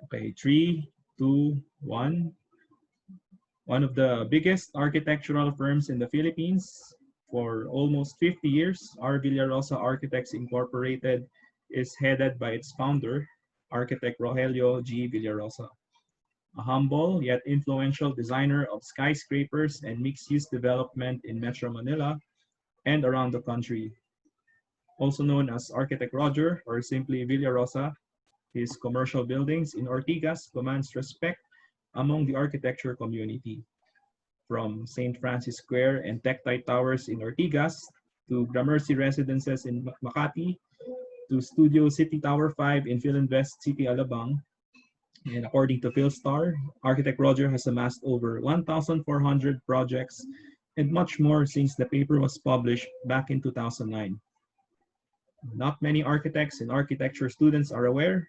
Okay, three, two, one. One of the biggest architectural firms in the Philippines for almost 50 years, R.Villarosa Architects Incorporated is headed by its founder, architect Rogelio G. Villarosa, a humble yet influential designer of skyscrapers and mixed-use development in Metro Manila and around the country. Also known as Architect Roger or simply Villarosa, his commercial buildings in Ortigas commands respect among the architecture community. From St. Francis Square and Tectite Towers in Ortigas to Gramercy Residences in Makati to Studio City Tower 5 in Philinvest City, Alabang. And according to Philstar, architect Roger has amassed over 1,400 projects and much more since the paper was published back in 2009. Not many architects and architecture students are aware,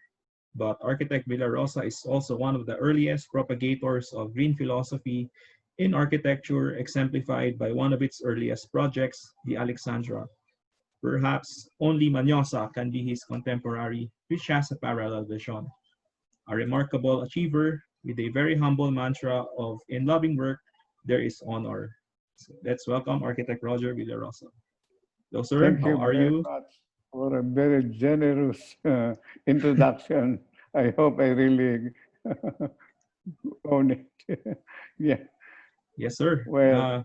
but architect Villarosa is also one of the earliest propagators of green philosophy in architecture, exemplified by one of its earliest projects, the Alexandra. Perhaps only Manyosa can be his contemporary, which has a parallel vision. A remarkable achiever with a very humble mantra of in loving work, there is honor. So let's welcome architect Roger Villarosa. Hello, sir. Thank How you are very you? much for a very generous introduction. I hope I really own it. Yeah. Yes, sir. Well,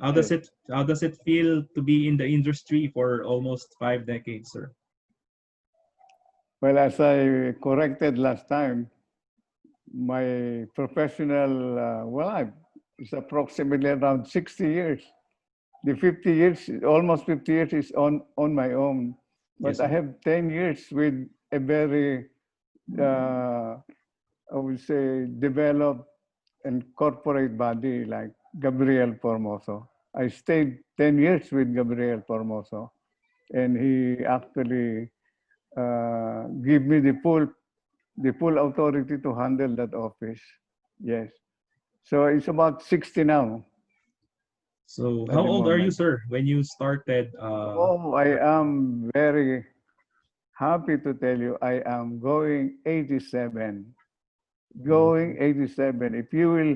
yes. How does it feel to be in the industry for almost 5 decades, sir? Well, as I corrected last time, my professional life is approximately around 60 years. The 50 years, almost 50 years is on my own. Yes, But I sir. have 10 years with a very, I would say, developed and corporate body like Gabriel Formoso. I stayed 10 years with Gabriel Formoso, and he actually give me the full authority to handle that office. Yes. So it's about 60 now So at how the old are you, moment. sir, when you started Oh, I am very happy to tell you I am going 87. Going 87. If you will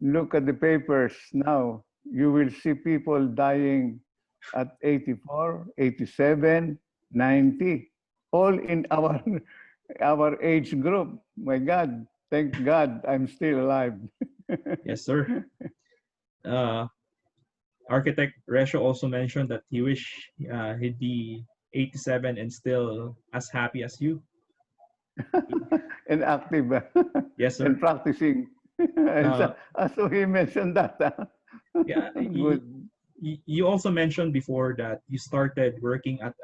look at the papers now, you will see people dying at 84, 87, 90, all in our our age group. My God, thank God I'm still alive. Yes, sir. Uh, Architect Resho also mentioned that he wish he'd be 87 and still as happy as you. And active Yes, and sir. practicing. Uh, So he mentioned that. yeah, Good. you also mentioned before that you started working at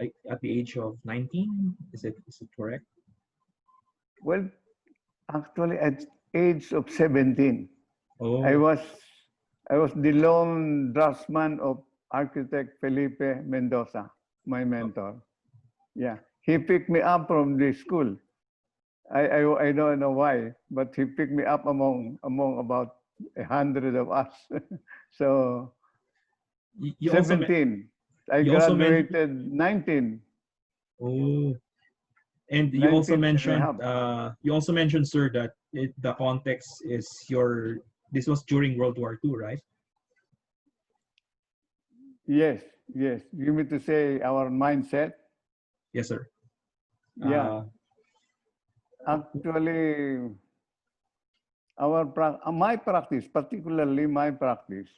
the age of 19. Is it correct? Well, actually, at age of 17, I Oh, was I was the lone draftsman of architect Felipe Mendoza, my oh, mentor. Yeah, he picked me up from the school. I don't know why, but he picked me up among about 100 of us. So you also 17. I you also mentioned. graduated 19, Oh, and 19 and a half. you also mentioned, sir, that the context is this was during World War II, right? Yes, yes. You mean to say our mindset? Yes, sir. Yeah. Uh, Actually, my practice, particularly my practice,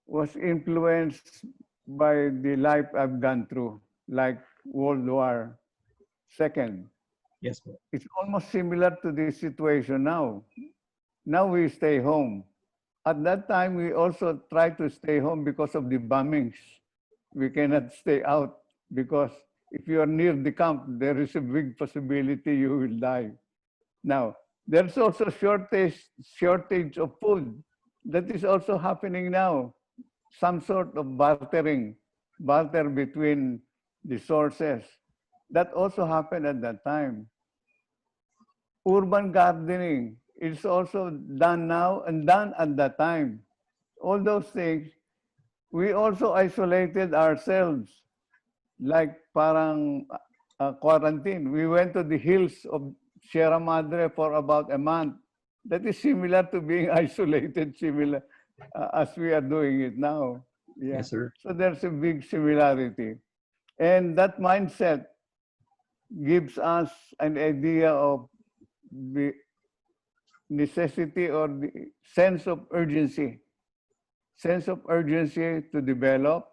was influenced by the life I've gone through, like World War II. yes, sir. It's almost similar to this situation now. Now we stay home. At that time, we also try to stay home because of the bombings. We cannot stay out because if you are near the camp, there is a big possibility you will die. Now, there's also shortage of food. That is also happening now. Some sort of barter between the sources. That also happened at that time. Urban gardening is also done now and done at that time. All those things, we also isolated ourselves like parang quarantine. We went to the hills of Sierra Madre for about a month. That is similar to being isolated, similar as we are doing it now. Yeah. Yes, sir. So there's a big similarity. And that mindset gives us an idea of the necessity or the sense of urgency to develop,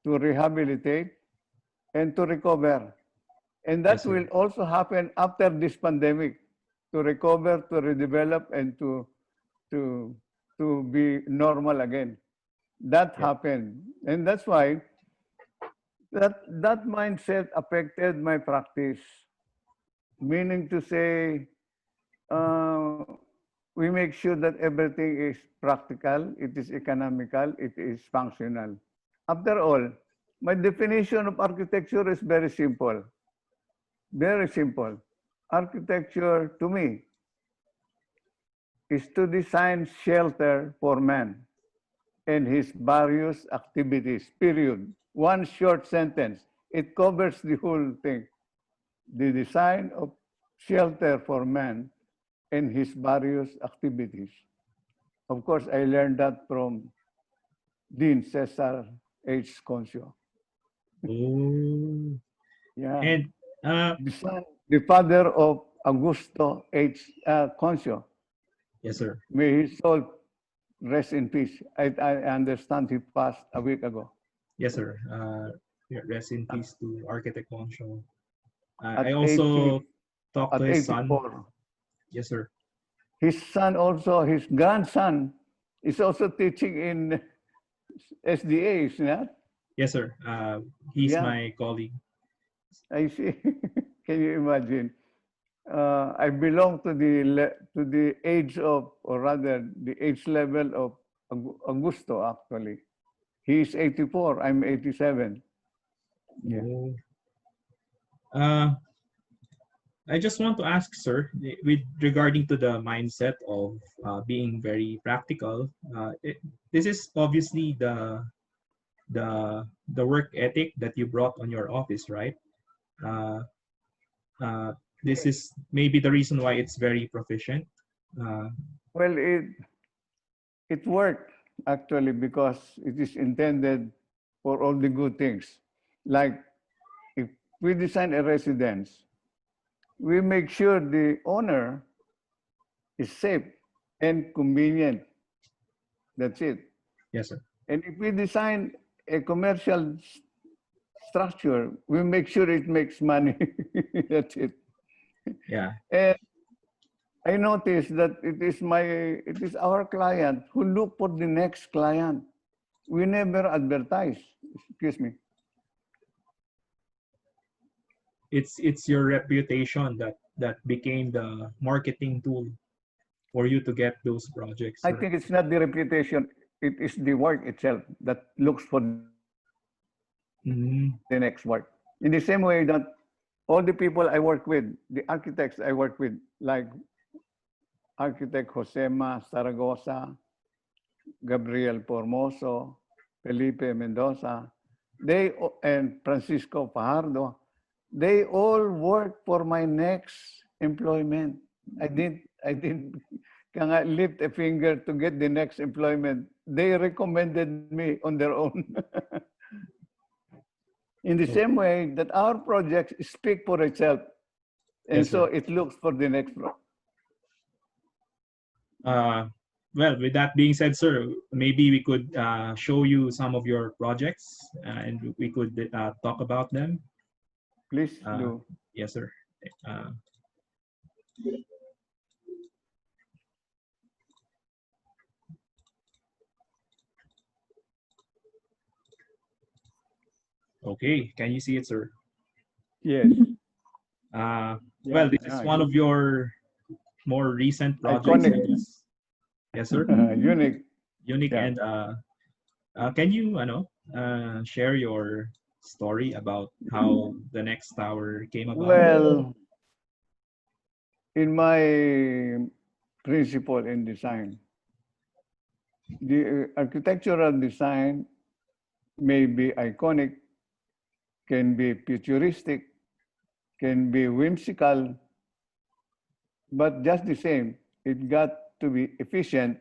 to rehabilitate, and to recover. And Yes, that sir. will also happen after this pandemic, to recover, to redevelop, and to, to be normal again. That Yeah. happened. And that's why that mindset affected my practice. Meaning to say, uh, we make sure that everything is practical, it is economical, it is functional. After all, my definition of architecture is very simple. Very simple. Architecture, to me, is to design shelter for man and his various activities, period. One short sentence. It covers the whole thing. The design of shelter for man and his various activities. Of course, I learned that from Dean Cesar H. Concio. Oh. Yeah. And The father of Augusto H. Concio. yes, sir. May his soul rest in peace. I understand he passed a week ago. Yes, sir. Yeah, rest in peace to Architect Concho. I At also talked to at his son. 84. Yes, sir. His son also, his grandson, is also teaching in SDA, is not? Yes, sir. He's Yeah, my colleague. I see. Can you imagine? I belong to the age of, or rather, the age level of Augusto. Actually, he is 84. I'm 87. Yeah. Oh. Uh, I just want to ask, sir, with regarding to the mindset of being very practical. This is obviously the work ethic that you brought on your office, right? Uh, uh, this is maybe the reason why it's very proficient. Uh, Well, it worked actually because it is intended for all the good things. Like if we design a residence, we make sure the owner is safe and convenient. That's it. yes, sir. And if we design a commercial structure, we make sure it makes money. That's it. Yeah. And I noticed that it is our client who look for the next client. We never advertise. Excuse me. It's your reputation that became the marketing tool for you to get those projects, I sir. think it's not the reputation. It is the work itself that looks for Mm, the next work. In the same way that all the people I work with, the architects I work with, like architect Josema Zaragoza, Gabriel Formoso, Felipe Mendoza, and Francisco Fajardo, they all work for my next employment. I didn't lift a finger to get the next employment. They recommended me on their own. In the oh, same way that our projects speak for itself, and yes, so sir. it looks for the next project. Uh, well, with that being said, sir, maybe we could show you some of your projects and we could talk about them. Please Uh, do. yes, sir. Uh, okay, can you see it, sir? Yes. Well, Yeah. this is one of your more recent projects, I Iconic. guess. Yes, sir. Unique. Unique. Yeah. And can you, share your story about how the next tower came about? Well, in my principle in design, the architectural design may be iconic, can be futuristic, can be whimsical, But just the same, it got to be efficient.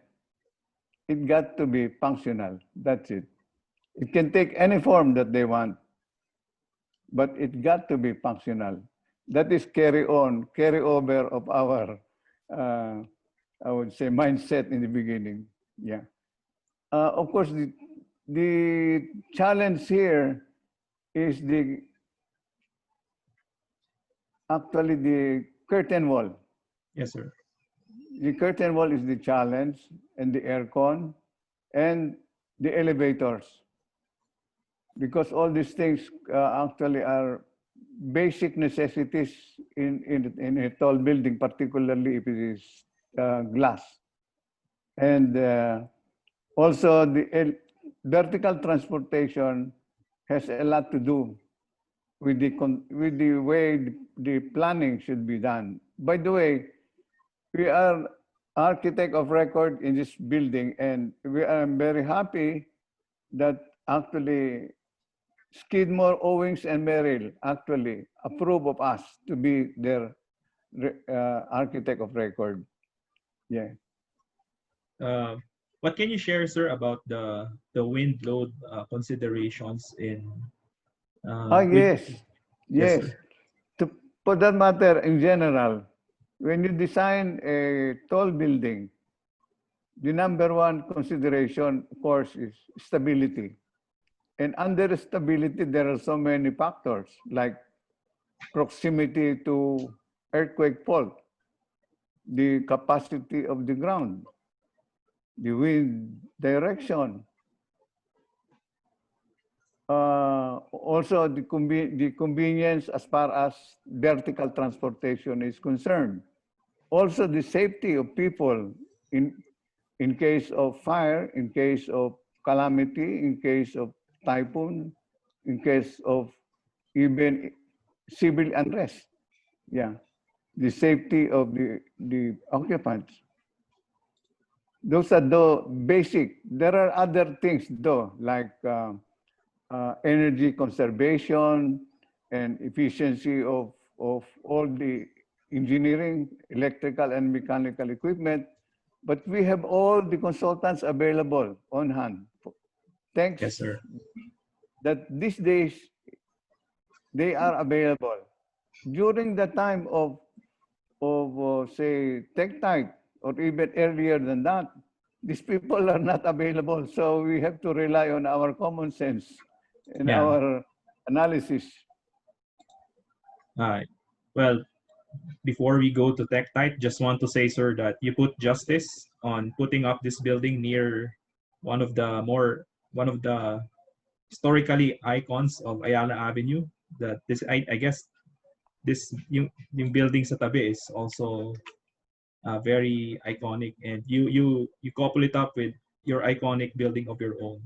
It got to be functional. That's it. It can take any form that they want, but it got to be functional. That is carry over of our, uh, I would say, mindset in the beginning. Yeah. Of course, the challenge here is actually the curtain wall. Yes, sir. The curtain wall is the challenge, and the aircon, and the elevators, because all these things actually are basic necessities in a tall building, particularly if it is glass. And also the vertical transportation has a lot to do with the way the planning should be done. By the way, we are architect of record in this building, and we are very happy that actually Skidmore, Owings, and Merrill actually approve of us to be their architect of record. Yeah. What can you share, sir, about the wind load considerations in with Yes, yes, yes. sir. To, for that matter, in general, when you design a tall building, the number one consideration, of course, is stability. And under stability, there are so many factors like proximity to earthquake fault, the capacity of the ground, the wind direction, also the convenience as far as vertical transportation is concerned. Also the safety of people in case of fire, in case of calamity, in case of typhoon, in case of even civil unrest. Yeah, the safety of the occupants. Those are the basic. There are other things though, like energy conservation and efficiency of all the engineering, electrical and mechanical equipment. But we have all the consultants available on hand. Thanks Yes, sir. that these days they are available. During the time of say Tectite or even earlier than that, these people are not available. So we have to rely on our common sense and Yeah. our analysis. Uh, well, before we go to Tectite, just want to say, sir, that you put justice on putting up this building near one of the one of the historically icons of Ayala Avenue. That this, I guess, this yung building sa tabi is also very iconic, and you couple it up with your iconic building of your own.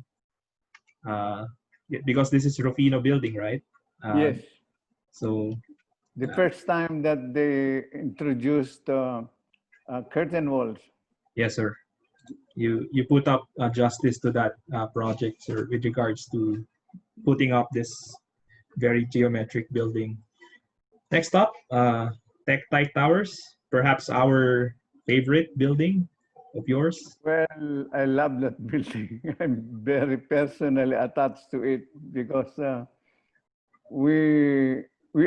Uh, because this is Rufino building, right? Yes. So The first time that they introduced curtain walls. yes, sir. You put up justice to that project, sir, with regards to putting up this very geometric building. Next up, Tectite Towers, perhaps our favorite building of yours. Well, I love that building. I'm very personally attached to it because we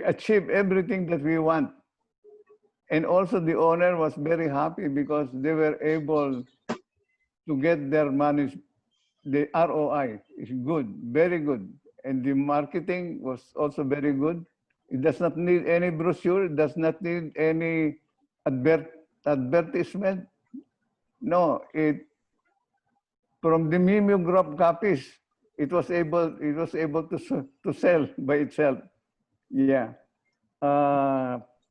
achieved everything that we want. And also the owner was very happy because they were able to get their money. The ROI is good, very good. And the marketing was also very good. It does not need any brochure, it does not need any advertisement. No, it from the mimeograph copies, it was able to sell by itself. Yeah.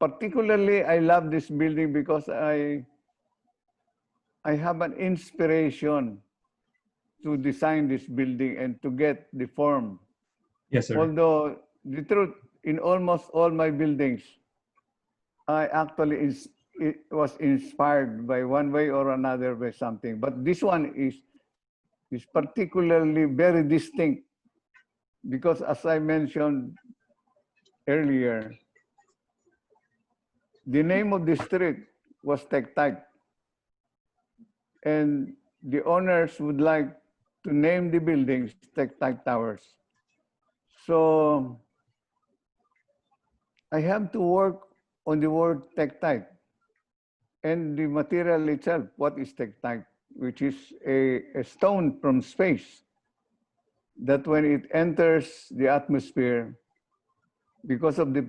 Particularly, I love this building because I have an inspiration to design this building and to get the form. Yes, sir. Although the truth, in almost all my buildings, I actually it was inspired by one way or another by something. But this one is particularly very distinct because, as I mentioned earlier, the name of the street was Tektite. And the owners would like to name the buildings Tektite Towers. So I have to work on the word Tektite and the material itself. What is Tektite? Which is a stone from space that when it enters the atmosphere, because of the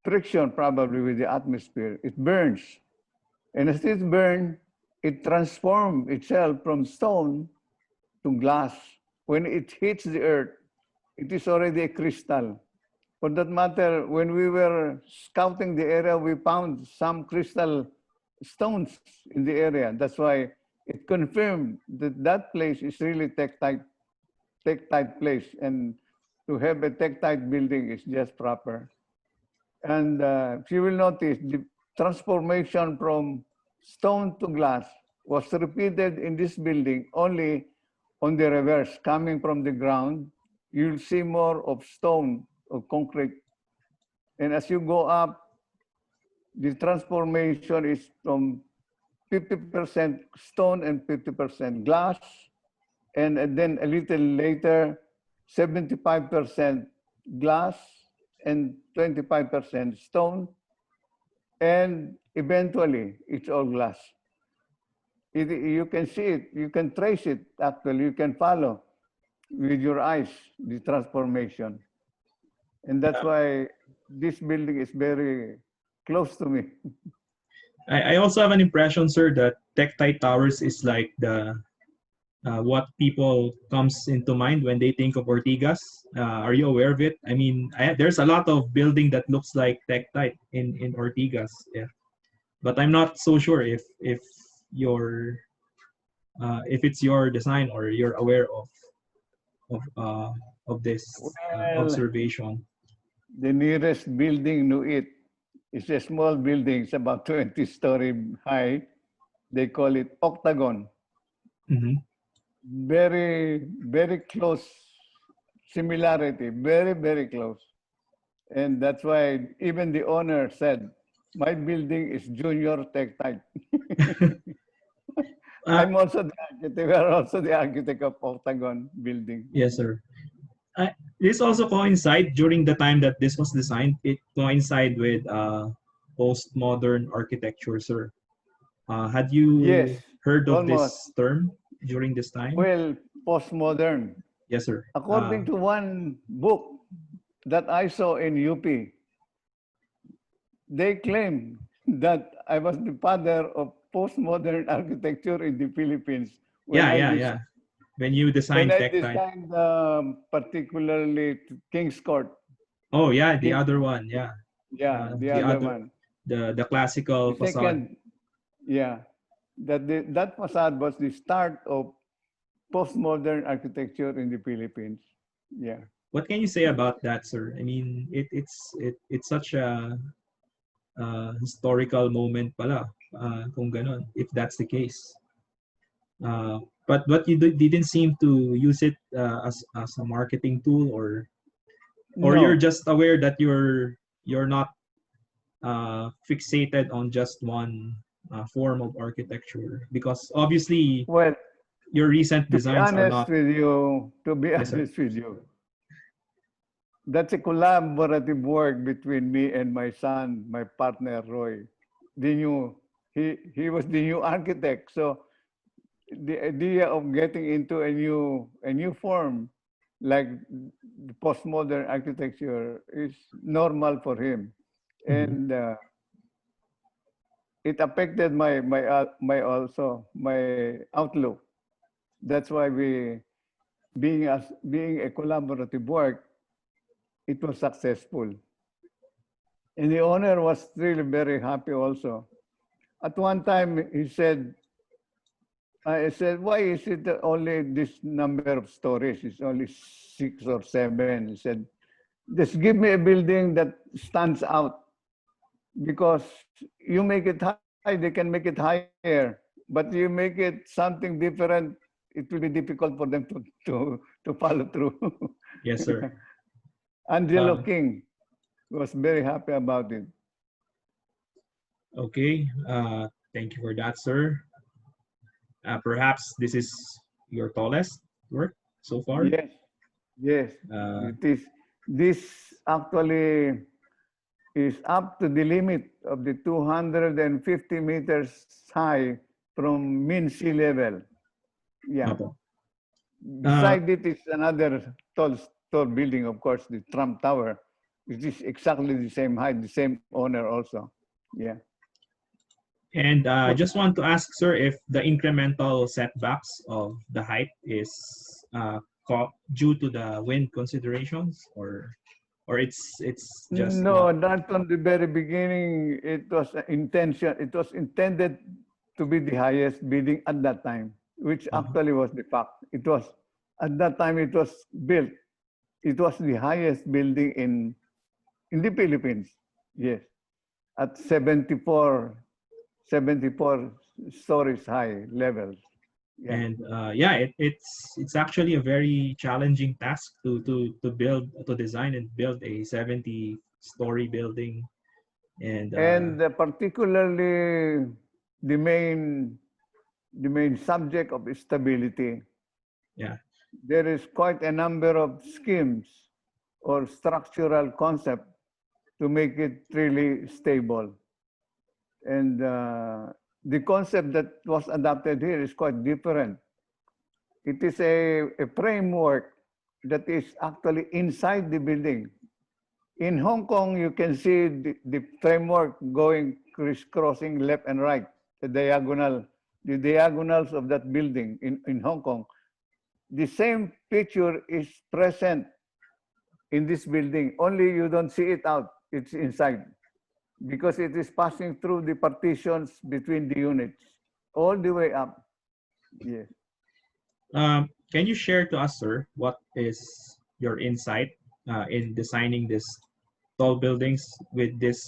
friction probably with the atmosphere, it burns. And as it burns, it transforms itself from stone to glass. When it hits the earth, it is already a crystal. For that matter, when we were scouting the area, we found some crystal stones in the area. That's why it confirmed that that place is really Tektite place. And to have a Tektite building is just proper. And if you will notice, the transformation from stone to glass was repeated in this building only on the reverse, coming from the ground. You'll see more of stone or concrete. And as you go up, the transformation is from 50% stone and 50% glass. And then a little later, 75% glass and 25% stone. And eventually, it's all glass. You can see it, you can trace it, actually, you can follow with your eyes the transformation. And that's why this building is very close to me. I also have an impression, sir, that Tektite Towers is like the what people comes into mind when they think of Ortigas. Are you aware of it? I mean, there's a lot of building that looks like Tektite in Ortigas. Yeah, but I'm not so sure if your if it's your design or you're aware of this observation. The nearest building to it is a small building. It's about 20-story high. They call it Octagon. Mm-hmm. Very, very close similarity. Very, very close. And that's why even the owner said, my building is junior Tektite. I'm also the architect. We are also the architect of Octagon building. Yes, sir. This also coincide during the time that this was designed. It coincide with postmodern architecture, sir. Had you heard of this term during this time? Well, postmodern. Yes, sir. According to one book that I saw in UP, they claim that I was the father of postmodern architecture in the Philippines. Yeah. When you designed Tektite. When I designed particularly King's Court. Oh yeah, the other one, yeah. Yeah, the other one. The classical facade. Yeah, that facade was the start of postmodern architecture in the Philippines. Yeah. What can you say about that, sir? I mean, it's such a historical moment pala, kung ganon, if that's the case. But you didn't seem to use it as a marketing tool, or No. you're just aware that you're not fixated on just one form of architecture, because obviously your recent designs are not. To be honest with you, that's a collaborative work between me and my son, my partner Roy. He was the new architect, so the idea of getting into a new form like the postmodern architecture is normal for him, and it affected my outlook. That's why being a collaborative work, it was successful. And the owner was really very happy also. At one time, I said, why is it only this number of stories? It's only 6 or 7. He said, just give me a building that stands out, because you make it high, they can make it higher. But you make it something different, it will be difficult for them to follow through. Yes, sir. Angelo King was very happy about it. Okay. Thank you for that, sir. Perhaps this is your tallest work so far. Yes, yes. Uh, It is. This actually is up to the limit of the 250 meters high from mean sea level. Yeah. Opo. Beside it is another tall building, of course, the Trump Tower, which is exactly the same height, the same owner also. Yeah. And I just want to ask, sir, if the incremental setbacks of the height is due to the wind considerations, or it's just not. No, not from the very beginning. It was intention. It was intended to be the highest building at that time, which actually was the fact. It was at that time it was built. It was the highest building in the Philippines. Yes, at 74 stories high levels. Yeah. And yeah, it's actually a very challenging task to build, to design and build a 70-story building. And And particularly the main the main subject of stability. yeah, There is quite a number of schemes or structural concept to make it really stable. And the concept that was adopted here is quite different. It is a framework that is actually inside the building. In Hong Kong, you can see the framework going crisscrossing left and right, the diagonals of that building in Hong Kong. The same picture is present in this building, only you don't see it out, it's inside, because it is passing through the partitions between the units, all the way up. Yes. can you share to us, sir, what is your insight in designing this tall buildings with this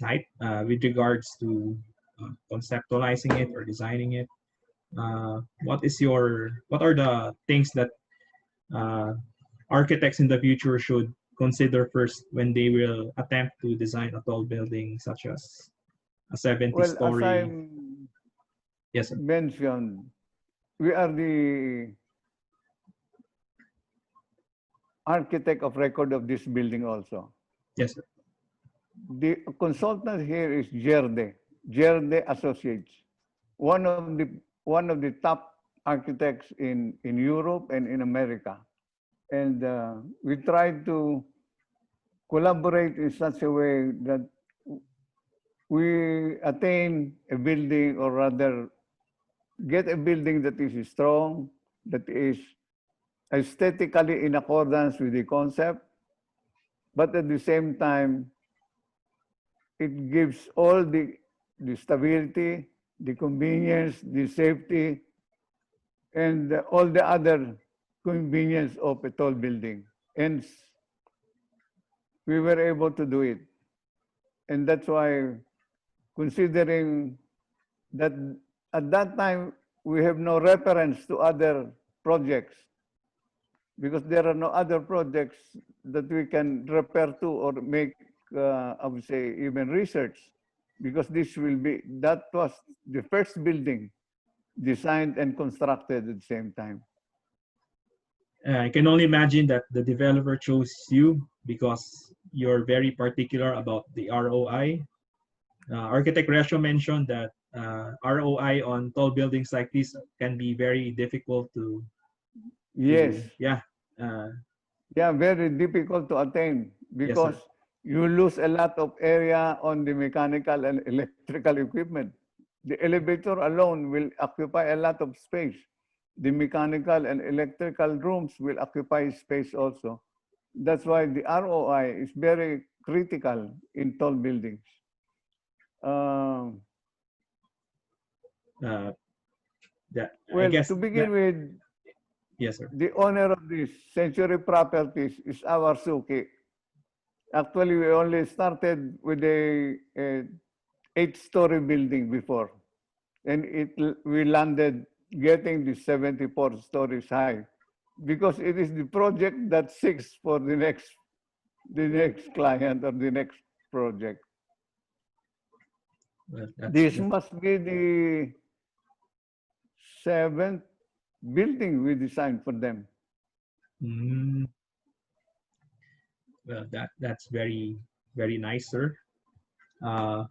height, with regards to conceptualizing it or designing it? What are the things that uh, architects in the future should consider first when they will attempt to design a tall building such as a 70 Well, as I story? Yes, sir. mentioned, we are the architect of record of this building also. Yes, sir. The consultant here is Gerde Associates, one of the top architects in Europe and in America. And we try to collaborate in such a way that we attain a building, or rather get a building that is strong, that is aesthetically in accordance with the concept, but at the same time, it gives all the stability, the convenience, the safety, and all the other convenience of a tall building. And we were able to do it. And that's why, considering that at that time, we have no reference to other projects, because there are no other projects that we can refer to or make, I would say, even research, because that was the first building designed and constructed at the same time. I can only imagine that the developer chose you because you're very particular about the ROI. Architect Resho mentioned that ROI on tall buildings like this can be very difficult Yes. yeah. Yeah, very difficult to attain, Yes, sir. because you lose a lot of area on the mechanical and electrical equipment. The elevator alone will occupy a lot of space. The mechanical and electrical rooms will occupy space also. That's why the ROI is very critical in tall buildings. I Well, guess to begin with, yes, sir. the owner of this Century Properties is our Suki. Actually, we only started with a 8-story building before, and we landed getting the 74 stories high, because it is the project that seeks for the next client or the next project. That's This must be the 7th building we designed for them. mm, well, that's very nice, sir. Uh,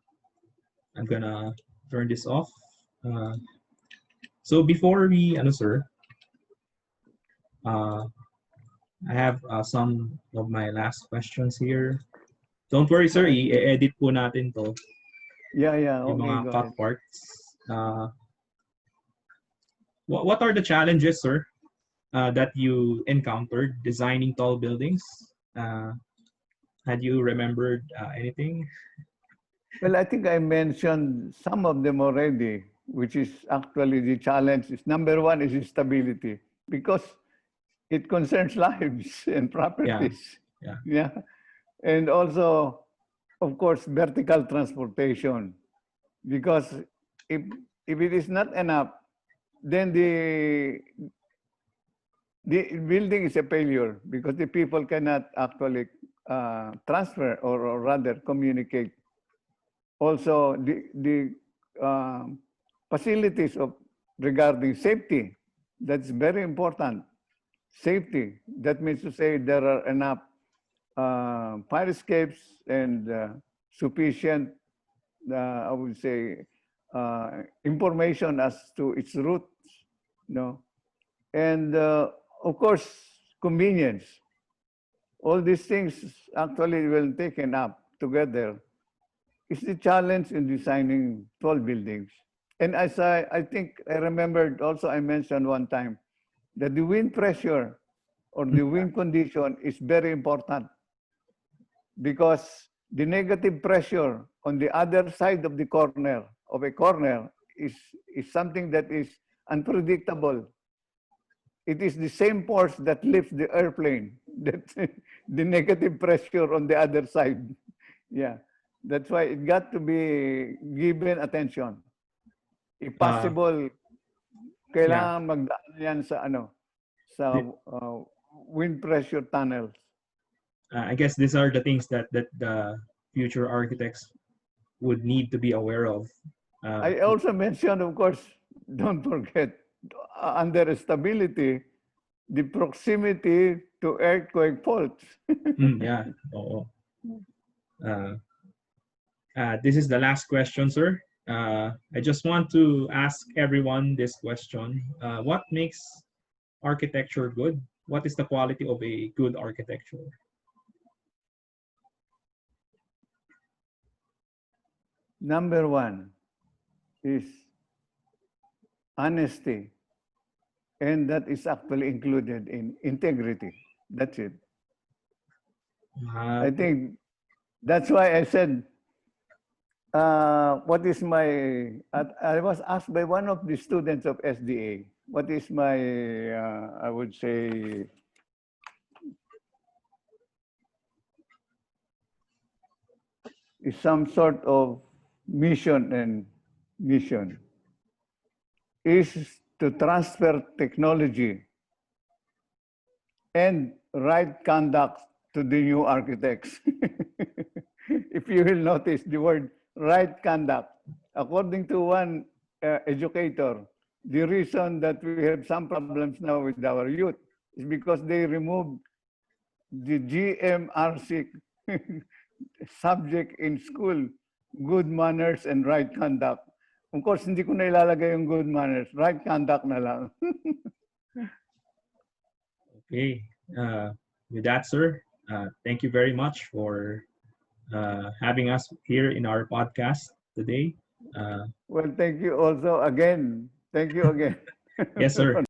I'm gonna turn this off. Uh, so before we, ano, sir, uh, I have some of my last questions here. Don't worry, sir. I-edit po natin to. Yeah, Yung okay, mga go cut ahead. parts. What are the challenges, sir, that you encountered designing tall buildings? Had you remembered anything? Well, I think I mentioned some of them already, which is actually the challenge. Is number one is stability, because it concerns lives and properties. Yeah. Yeah. And also, of course, vertical transportation, because if it is not enough, then the building is a failure, because the people cannot actually transfer, or rather communicate. Also, the facilities of regarding safety, that's very important. Safety, that means to say there are enough fire escapes and sufficient, I would say, information as to its routes, no? And of course, convenience. All these things actually will taken up together. It's the challenge in designing tall buildings. And as I think I remembered also, I mentioned one time that the wind pressure or the wind condition is very important, because the negative pressure on the other side of the corner of a corner is something that is unpredictable. It is the same force that lifts the airplane, that the negative pressure on the other side. Yeah, that's why it got to be given attention. If possible, kailangan magdaan yan sa wind pressure tunnels. I guess these are the things that the future architects would need to be aware of. I also mentioned, of course, don't forget, under stability, the proximity to earthquake faults. Yeah. This is the last question, sir. I just want to ask everyone this question. What makes architecture good? What is the quality of a good architecture? Number one is honesty, and that is actually included in integrity. That's it. I think that's why I said, what is my, I was asked by one of the students of SDA, what is my, I would say, is some sort of mission, and mission is to transfer technology and right conduct to the new architects. If you will notice the word right conduct, according to one educator, the reason that we have some problems now with our youth is because they removed the GMRC subject in school, good manners and right conduct. Of course, hindi ko na ilalagay yung good manners, right conduct na lang. Okay. With that, sir, thank you very much for having us here in our podcast today. Well, thank you also again. Thank you again. Yes, sir.